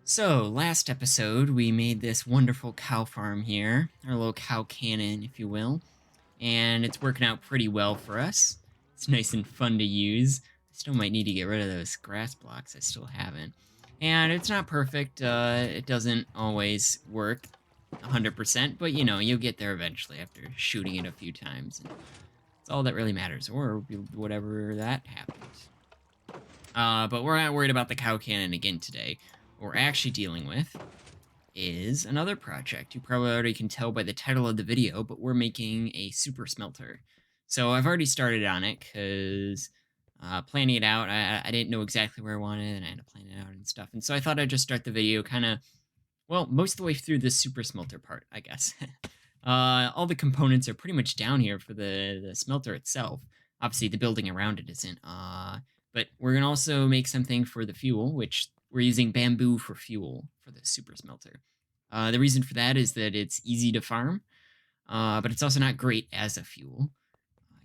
So, last episode, we made this wonderful cow farm here, our little cow cannon, if you will, and it's working out pretty well for us. It's nice and fun to use. I still might need to get rid of those grass blocks, I still haven't. And it's not perfect, it doesn't always work 100%, but you'll get there eventually after shooting it a few times. And it's all that really matters, or whatever that happens. But we're not worried about the cow cannon again today. What we're actually dealing with is another project. You probably already can tell by the title of the video, but we're making a super smelter. So I've already started on it because planning it out, I didn't know exactly where I wanted, and I had to plan it out and stuff. And so I thought I'd just start the video kind of, well, most of the way through this super smelter part, I guess. All the components are pretty much down here for the smelter itself. Obviously, the building around it isn't. But we're gonna also make something for the fuel, which we're using bamboo for fuel for the super smelter. The reason for that is that it's easy to farm, but it's also not great as a fuel.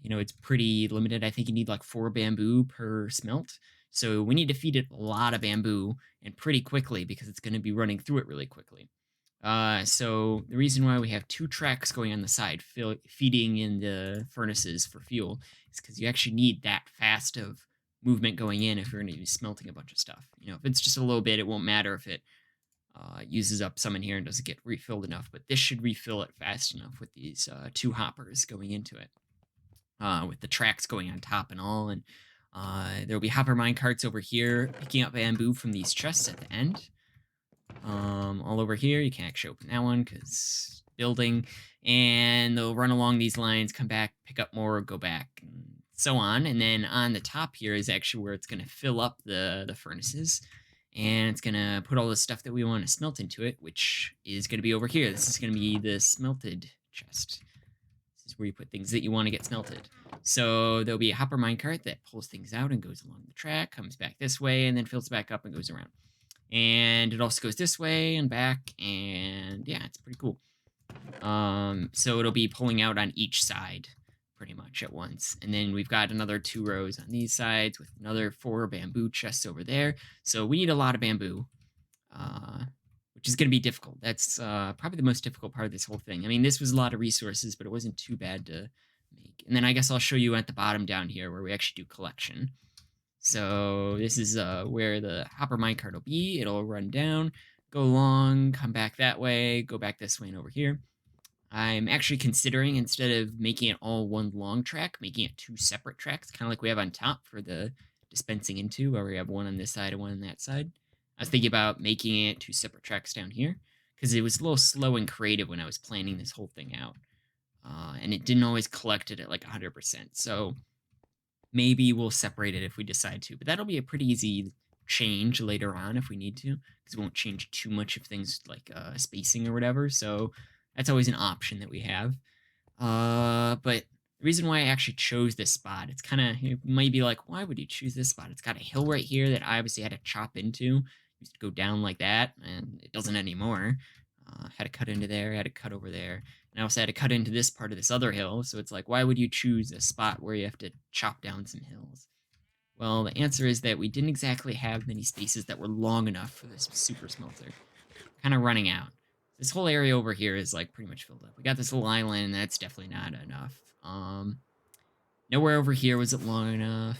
It's pretty limited. I think you need like 4 bamboo per smelt. So we need to feed it a lot of bamboo and pretty quickly because it's going to be running through it really quickly. So the reason why we have 2 tracks going on the side feeding in the furnaces for fuel is because you actually need that fast of movement going in if you're going to be smelting a bunch of stuff. If it's just a little bit, it won't matter if it uses up some in here and doesn't get refilled enough. But this should refill it fast enough with these 2 hoppers going into it, with the tracks going on top and all. And there'll be hopper mine carts over here picking up bamboo from these chests at the end. All over here, you can't actually open that one because building, and they'll run along these lines, come back, pick up more, go back, and so on. And then on the top here is actually where it's going to fill up the furnaces, and it's going to put all the stuff that we want to smelt into it, which is going to be over here. This is going to be the smelted chest. This is where you put things that you want to get smelted. So there'll be a hopper minecart that pulls things out and goes along the track, comes back this way, and then fills back up and goes around. And it also goes this way and back, and yeah, it's pretty cool. So it'll be pulling out on each side pretty much at once. And then we've got another 2 rows on these sides with another 4 bamboo chests over there. So we need a lot of bamboo, which is going to be difficult. That's probably the most difficult part of this whole thing. I mean, this was a lot of resources, but it wasn't too bad to make. And then I guess I'll show you at the bottom down here where we actually do collection. So this is where the hopper minecart will be. It'll run down, go along, come back that way, go back this way and over here. I'm actually considering, instead of making it all one long track, making it 2 separate tracks, kind of like we have on top for the dispensing into, where we have one on this side and one on that side. I was thinking about making it 2 separate tracks down here, because it was a little slow and creative when I was planning this whole thing out. And it didn't always collect it at like 100%. So maybe we'll separate it if we decide to, but that'll be a pretty easy change later on if we need to, because it won't change too much of things like spacing or whatever. So that's always an option that we have. But the reason why I actually chose this spot, it's kind of, you might be like, why would you choose this spot? It's got a hill right here that I obviously had to chop into. Used to go down like that, and it doesn't anymore. Had to cut into there, had to cut over there. And I also had to cut into this part of this other hill, so it's like, why would you choose a spot where you have to chop down some hills? Well, the answer is that we didn't exactly have many spaces that were long enough for this super smelter. Kind of running out. This whole area over here is like pretty much filled up. We got this little island, and that's definitely not enough. Nowhere over here was it long enough.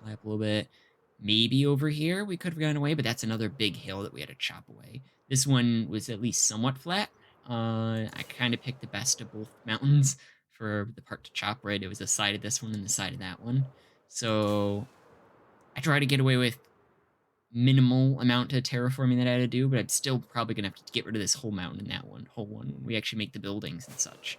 Fly up a little bit. Maybe over here we could have gone away, but that's another big hill that we had to chop away. This one was at least somewhat flat. I kind of picked the best of both mountains for the part to chop, right? It was the side of this one and the side of that one. So I tried to get away with minimal amount of terraforming that I had to do, but I'm still probably going to have to get rid of this whole mountain and that whole one, when we actually make the buildings and such.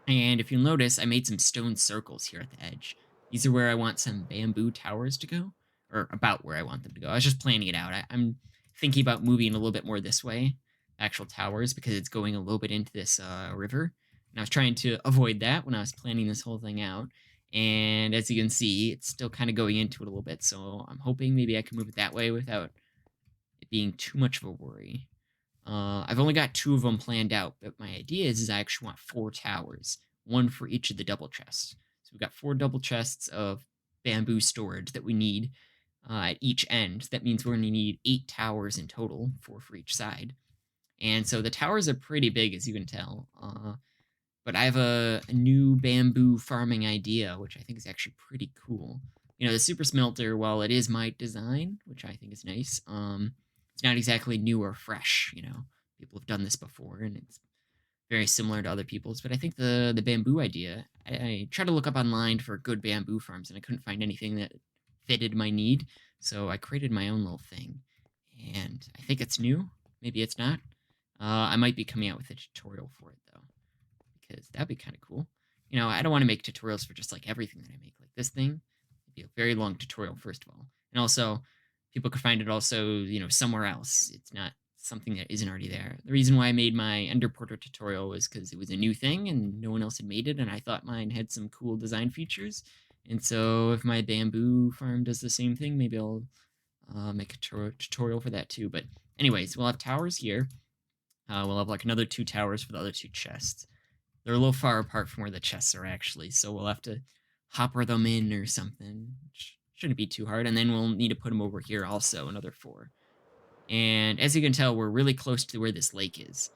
And if you'll notice, I made some stone circles here at the edge. These are where I want some bamboo towers to go, or about where I want them to go. I was just planning it out. I'm thinking about moving a little bit more this way, actual towers, because it's going a little bit into this river. And I was trying to avoid that when I was planning this whole thing out. And as you can see, it's still kind of going into it a little bit. So I'm hoping maybe I can move it that way without it being too much of a worry. I've only got 2 of them planned out, but my idea is I actually want 4 towers, 1 for each of the double chests. So we've got 4 double chests of bamboo storage that we need at each end. That means we're going to need 8 towers in total, 4 for each side. And so the towers are pretty big, as you can tell. But I have a new bamboo farming idea, which I think is actually pretty cool. The super smelter, while it is my design, which I think is nice, it's not exactly new or fresh. People have done this before, and it's very similar to other people's. But I think the bamboo idea, I tried to look up online for good bamboo farms, and I couldn't find anything that fitted my need. So I created my own little thing, and I think it's new. Maybe it's not. I might be coming out with a tutorial for it though, because that'd be kind of cool. I don't want to make tutorials for just like everything that I make. Like this thing, it'd be a very long tutorial, first of all. And also, people could find it also, somewhere else. It's not something that isn't already there. The reason why I made my Underporter tutorial was because it was a new thing and no one else had made it, and I thought mine had some cool design features. And so if my bamboo farm does the same thing, maybe I'll make a tutorial for that too. But anyways, we'll have towers here. We'll have like another 2 towers for the other 2 chests. They're a little far apart from where the chests are actually, so we'll have to hopper them in or something, which shouldn't be too hard. And then we'll need to put them over here also, another 4. And as you can tell, we're really close to where this lake is.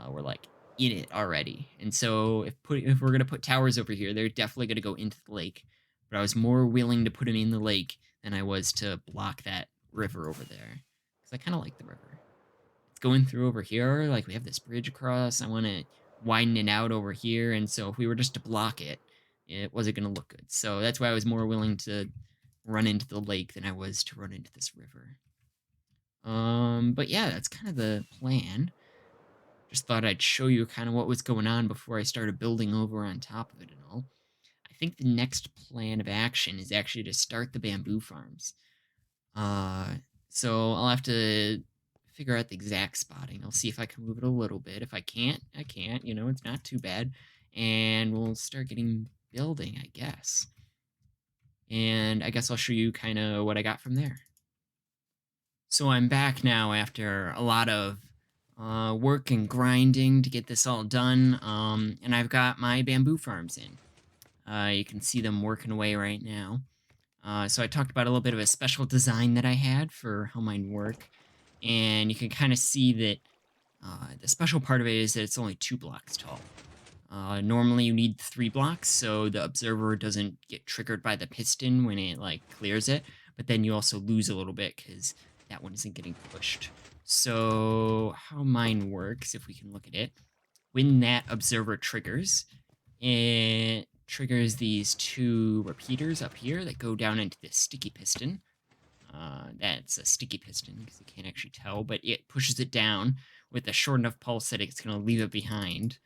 We're like in it already. And so if we're gonna put towers over here, they're definitely gonna go into the lake. But I was more willing to put them in the lake than I was to block that river over there, because I kind of like the river. It's going through over here. Like we have this bridge across. I want to widen it out over here. And so if we were just to block it, it wasn't going to look good. So that's why I was more willing to run into the lake than I was to run into this river. But yeah, that's kind of the plan. Just thought I'd show you kind of what was going on before I started building over on top of it and all. I think the next plan of action is actually to start the bamboo farms. Uh, so I'll have to figure out the exact spotting. I'll see if I can move it a little bit. If I can't, I can't. It's not too bad. And we'll start getting building, I guess. And I guess I'll show you kind of what I got from there. So I'm back now after a lot of work and grinding to get this all done. And I've got my bamboo farms in. You can see them working away right now. So I talked about a little bit of a special design that I had for how mine work. And you can kind of see that the special part of it is that it's only 2 blocks tall. Normally you need 3 blocks, so the observer doesn't get triggered by the piston when it clears it, but then you also lose a little bit because that one isn't getting pushed. So how mine works, if we can look at it, when that observer triggers, it triggers these 2 repeaters up here that go down into this sticky piston. That's a sticky piston because you can't actually tell, but it pushes it down with a short enough pulse that it's going to leave it behind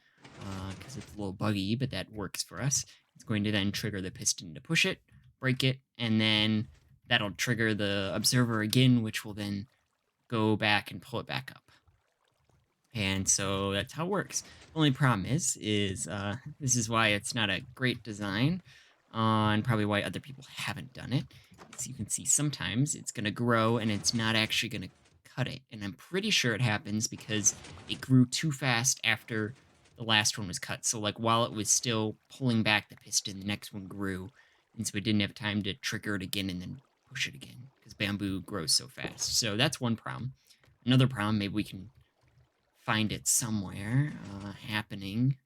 because it's a little buggy, but that works for us. It's going to then trigger the piston to push it, break it, and then that'll trigger the observer again, which will then go back and pull it back up. And so that's how it works. The only problem is this is why it's not a great design, and probably why other people haven't done it. As you can see, sometimes it's going to grow and it's not actually going to cut it. And I'm pretty sure it happens because it grew too fast after the last one was cut. So while it was still pulling back the piston, the next one grew. And so it didn't have time to trigger it again and then push it again because bamboo grows so fast. So that's one problem. Another problem, maybe we can find it somewhere happening.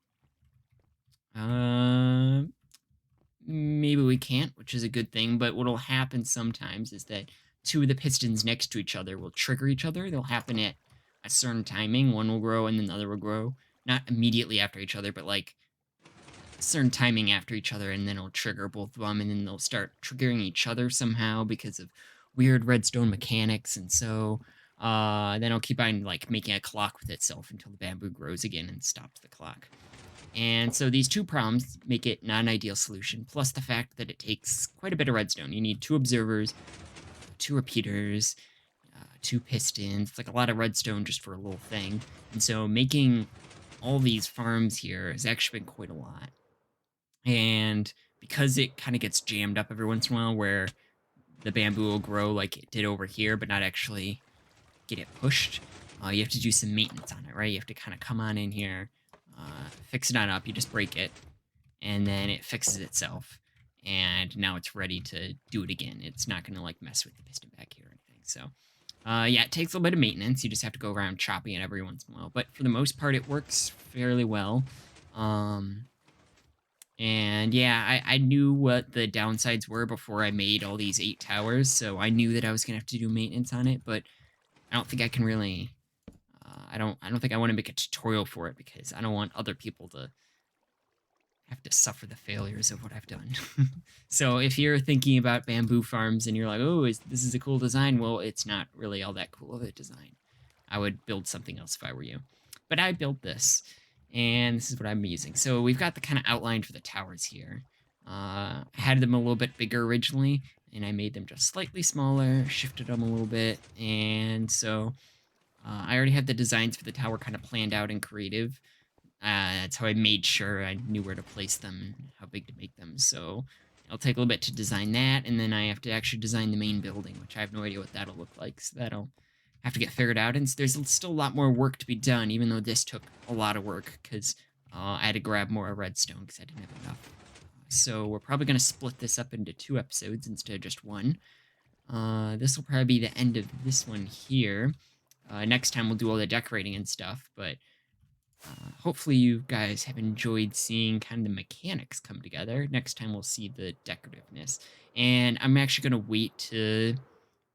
Maybe we can't, which is a good thing, but what'll happen sometimes is that 2 of the pistons next to each other will trigger each other. They'll happen at a certain timing. One will grow and then the other will grow. Not immediately after each other, but a certain timing after each other, and then it'll trigger both of them, and then they'll start triggering each other somehow because of weird redstone mechanics, and so then it'll keep on making a clock with itself until the bamboo grows again and stops the clock. And so these 2 problems make it not an ideal solution, plus the fact that it takes quite a bit of redstone. You need 2 observers, 2 repeaters, 2 pistons. It's a lot of redstone just for a little thing. And so making all these farms here has actually been quite a lot. And because it kind of gets jammed up every once in a while where the bamboo will grow like it did over here, but not actually get it pushed, you have to do some maintenance on it, right? You have to kind of come on in here, fix it on up. You just break it, and then it fixes itself. and now it's ready to do it again. It's not going to like mess with the piston back here or anything. So yeah, it takes a little bit of maintenance. You just have to go around chopping it every once in a while, but for the most part, it works fairly well. And yeah, I knew what the downsides were before I made all these 8 towers, so I knew that I was gonna have to do maintenance on it, but I don't think I can really. I don't think I want to make a tutorial for it because I don't want other people to have to suffer the failures of what I've done. So if you're thinking about bamboo farms and you're like, oh, this is a cool design, well, it's not really all that cool of a design. I would build something else if I were you. But I built this, and this is what I'm using. So we've got the kind of outline for the towers here. I had them a little bit bigger originally, and I made them just slightly smaller, shifted them a little bit, and so I already had the designs for the tower kind of planned out in creative. That's how I made sure I knew where to place them and how big to make them. So it'll take a little bit to design that, and then I have to actually design the main building, which I have no idea what that'll look like. So that'll have to get figured out. And there's still a lot more work to be done, even though this took a lot of work because I had to grab more redstone because I didn't have enough. So we're probably going to split this up into 2 episodes instead of just one. This will probably be the end of this one here. Next time we'll do all the decorating and stuff, but hopefully you guys have enjoyed seeing kind of the mechanics come together. Next time we'll see the decorativeness. And I'm actually going to wait to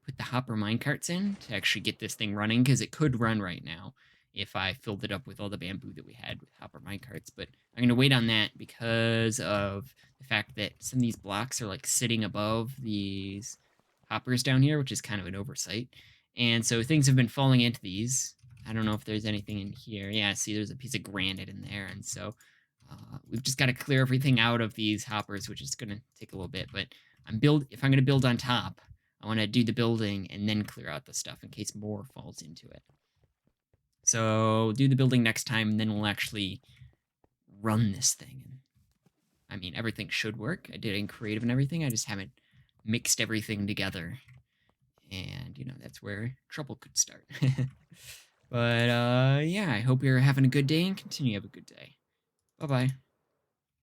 put the hopper minecarts in to actually get this thing running, because it could run right now if I filled it up with all the bamboo that we had with hopper minecarts. But I'm going to wait on that because of the fact that some of these blocks are like sitting above these hoppers down here, which is kind of an oversight. And so things have been falling into these. I don't know if there's anything in here. Yeah, see, there's a piece of granite in there. And so we've just got to clear everything out of these hoppers, which is going to take a little bit. But if I'm going to build on top, I want to do the building and then clear out the stuff in case more falls into it. So do the building next time, and then we'll actually run this thing. I mean, everything should work. I did it in creative and everything. I just haven't mixed everything together. And, that's where trouble could start. But, yeah, I hope you're having a good day and continue to have a good day. Bye-bye.